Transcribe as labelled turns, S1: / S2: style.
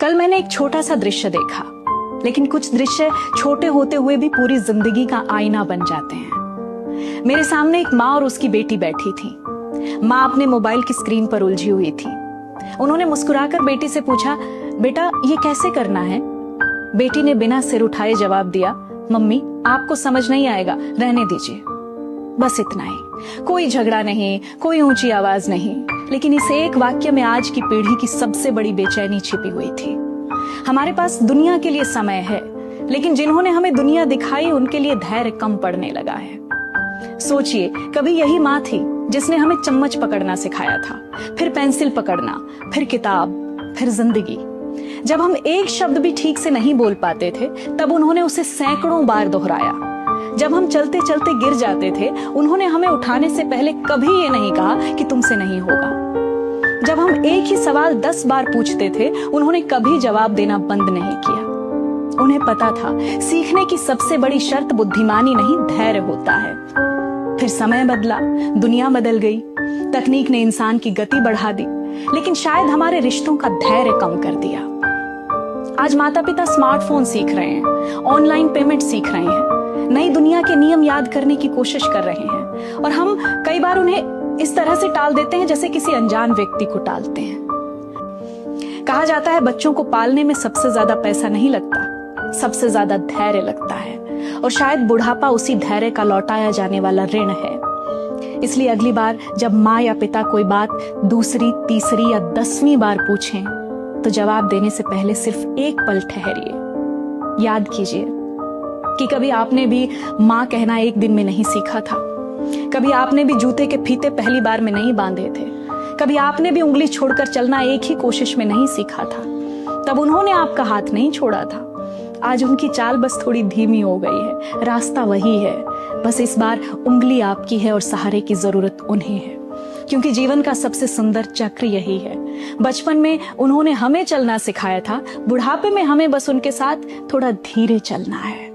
S1: कल मैंने एक छोटा सा दृश्य देखा, लेकिन कुछ दृश्य छोटे होते हुए भी पूरी जिंदगी का आईना बन जाते हैं। मेरे सामने एक माँ और उसकी बेटी बैठी थी। माँ अपने मोबाइल की स्क्रीन पर उलझी हुई थी। उन्होंने मुस्कुराकर बेटी से पूछा, बेटा ये कैसे करना है? बेटी ने बिना सिर उठाए जवाब दिया, मम्मी आपको समझ नहीं आएगा, रहने दीजिए। बस इतना ही, कोई झगड़ा नहीं, कोई ऊंची आवाज नहीं, लेकिन इस एक वाक्य में आज की पीढ़ी की सबसे बड़ी बेचैनी छिपी हुई थी। हमारे पास दुनिया के लिए समय है, लेकिन जिन्होंने हमें दुनिया दिखाई उनके लिए धैर्य कम पड़ने लगा है। सोचिए, कभी यही माँ थी जिसने हमें चम्मच पकड़ना सिखाया था, फिर पेंसिल पकड़ना, फिर किताब, फिर जिंदगी। जब हम एक शब्द भी ठीक से नहीं बोल पाते थे, तब उन्होंने उसे सैकड़ों बार दोहराया। जब हम चलते चलते गिर जाते थे, उन्होंने हमें उठाने से पहले कभी ये नहीं कहा कि तुमसे नहीं होगा। जब हम एक ही सवाल 10 बार पूछते थे, उन्होंने कभी जवाब देना बंद नहीं किया। उन्हें पता था, सीखने की सबसे बड़ी शर्त बुद्धिमानी नहीं, धैर्य होता है। फिर समय बदला, दुनिया बदल गई, तकनीक ने इंसान की गति बढ़ा दी, लेकिन शायद हमारे रिश्तों का धैर्य कम कर दिया। आज माता पिता स्मार्टफोन सीख रहे हैं, ऑनलाइन पेमेंट सीख रहे हैं, नई दुनिया के नियम याद करने की कोशिश कर रहे हैं, और हम कई बार उन्हें इस तरह से टाल देते हैं जैसे किसी अनजान व्यक्ति को टालते हैं। कहा जाता है, बच्चों को पालने में सबसे ज्यादा पैसा नहीं लगता, सबसे ज्यादा धैर्य लगता है, और शायद बुढ़ापा उसी धैर्य का लौटाया जाने वाला ऋण है। इसलिए अगली बार जब माँ या पिता कोई बात दूसरी, तीसरी या 10वीं बार पूछें, तो जवाब देने से पहले सिर्फ एक पल ठहरिए। याद कीजिए कि कभी आपने भी माँ कहना एक दिन में नहीं सीखा था, कभी आपने भी जूते के फीते पहली बार में नहीं बांधे थे, कभी आपने भी उंगली छोड़कर चलना एक ही कोशिश में नहीं सीखा था। तब उन्होंने आपका हाथ नहीं छोड़ा था। आज उनकी चाल बस थोड़ी धीमी हो गई है, रास्ता वही है, बस इस बार उंगली आपकी है और सहारे की जरूरत उन्हें है, क्योंकि जीवन का सबसे सुंदर चक्र यही है। बचपन में उन्होंने हमें चलना सिखाया था, बुढ़ापे में हमें बस उनके साथ थोड़ा धीरे चलना है।